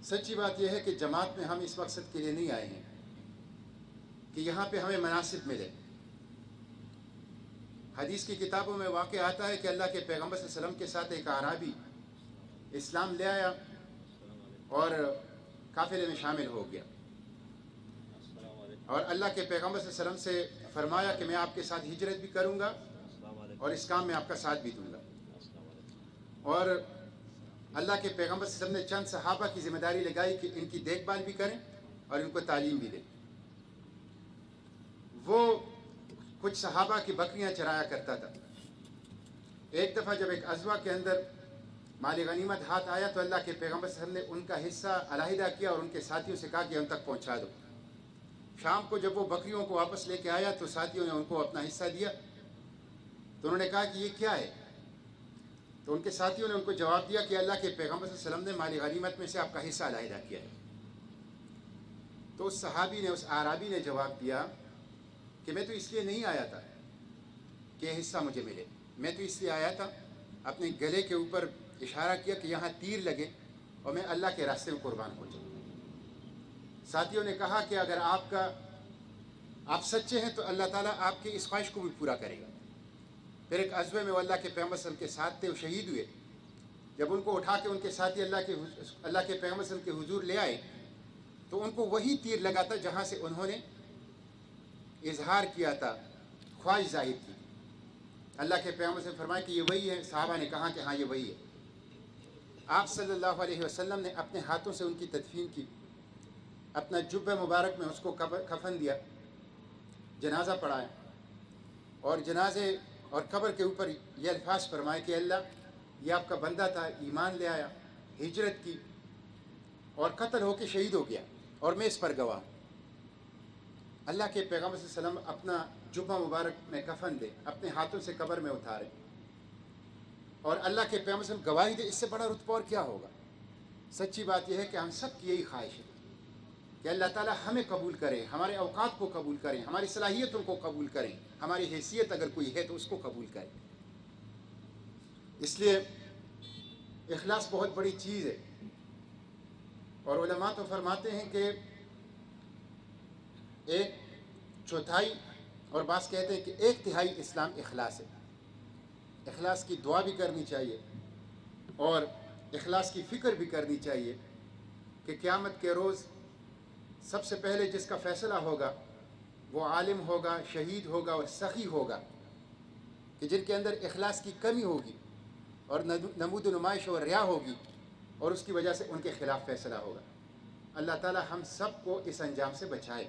سچی بات یہ ہے کہ جماعت میں ہم اس مقصد کے لیے نہیں آئے ہیں کہ یہاں پہ ہمیں مناصب ملے۔ حدیث کی کتابوں میں واقع آتا ہے کہ اللہ کے پیغمبر صلی اللہ علیہ وسلم کے ساتھ ایک اعرابی اسلام لے آیا اور قافلے میں شامل ہو گیا، اور اللہ کے پیغمبر صلی اللہ علیہ وسلم سے فرمایا کہ میں آپ کے ساتھ ہجرت بھی کروں گا اور اس کام میں آپ کا ساتھ بھی دوں گا۔ اور اللہ کے پیغمبر صلی اللہ علیہ وسلم نے چند صحابہ کی ذمہ داری لگائی کہ ان کی دیکھ بھال بھی کریں اور ان کو تعلیم بھی دیں۔ وہ کچھ صحابہ کی بکریاں چرایا کرتا تھا۔ ایک دفعہ جب ایک غزوہ کے اندر مال غنیمت ہاتھ آیا تو اللہ کے پیغمبر صلی اللہ علیہ وسلم نے ان کا حصہ علیحدہ کیا اور ان کے ساتھیوں سے کہا کہ ان تک پہنچا دو۔ شام کو جب وہ بکریوں کو واپس لے کے آیا تو ساتھیوں نے ان کو اپنا حصہ دیا، تو انہوں نے کہا کہ یہ کیا ہے؟ تو ان کے ساتھیوں نے ان کو جواب دیا کہ اللہ کے پیغمبر صلی اللہ علیہ وسلم نے مال غنیمت میں سے آپ کا حصہ علیحدہ کیا ہے۔ تو اس صحابی نے، اس اعرابی نے جواب دیا کہ میں تو اس لیے نہیں آیا تھا کہ یہ حصہ مجھے ملے، میں تو اس لیے آیا تھا، اپنے گلے کے اوپر اشارہ کیا کہ یہاں تیر لگے اور میں اللہ کے راستے میں قربان ہو جاؤں۔ ساتھیوں نے کہا کہ اگر آپ سچے ہیں تو اللہ تعالیٰ آپ کی اس خواہش کو بھی پورا کرے گا۔ پھر ایک غزوے میں وہ اللہ کے پیغمبر صلی اللہ علیہ وسلم کے ساتھ تھے، وہ شہید ہوئے۔ جب ان کو اٹھا کے ان کے ساتھی اللہ کے پیغمبر صلی اللہ علیہ وسلم کے حضور لے آئے تو ان کو وہی تیر لگا تھا جہاں سے انہوں نے اظہار کیا تھا، خواہش ظاہر کی۔ اللہ کے پیغمبر سے فرمایا کہ یہ وہی ہے؟ صحابہ نے کہا کہ ہاں یہ وہی ہے۔ آپ صلی اللہ علیہ وسلم نے اپنے ہاتھوں سے ان کی تدفین کی، اپنا جبہ مبارک میں اس کو کفن دیا، جنازہ پڑھایا، اور جنازے اور قبر کے اوپر یہ الفاظ فرمائے کہ اللہ یہ آپ کا بندہ تھا، ایمان لے آیا، ہجرت کی اور قتل ہو کے شہید ہو گیا، اور میں اس پر گواہ ہوں۔ اللہ کے پیغمبر صلی اللہ علیہ وسلم اپنا جبہ مبارک میں کفن دے، اپنے ہاتھوں سے قبر میں اتارے، اور اللہ کے پیغمبر صلی اللہ علیہ وسلم گواہی دے، اس سے بڑا رتبہ اور کیا ہوگا؟ سچی بات یہ ہے کہ ہم سب کی یہی خواہش ہے کہ اللہ تعالیٰ ہمیں قبول کرے، ہمارے اوقات کو قبول کریں، ہماری صلاحیتوں کو قبول کریں، ہماری حیثیت اگر کوئی ہے تو اس کو قبول کریں۔ اس لیے اخلاص بہت بڑی چیز ہے، اور علماء تو فرماتے ہیں کہ ایک چوتھائی اور بعض کہتے ہیں کہ ایک تہائی اسلام اخلاص ہے۔ اخلاص کی دعا بھی کرنی چاہیے اور اخلاص کی فکر بھی کرنی چاہیے کہ قیامت کے روز سب سے پہلے جس کا فیصلہ ہوگا وہ عالم ہوگا، شہید ہوگا اور سخی ہوگا، کہ جن کے اندر اخلاص کی کمی ہوگی اور نمود و نمائش اور ریا ہوگی، اور اس کی وجہ سے ان کے خلاف فیصلہ ہوگا۔ اللہ تعالی ہم سب کو اس انجام سے بچائے۔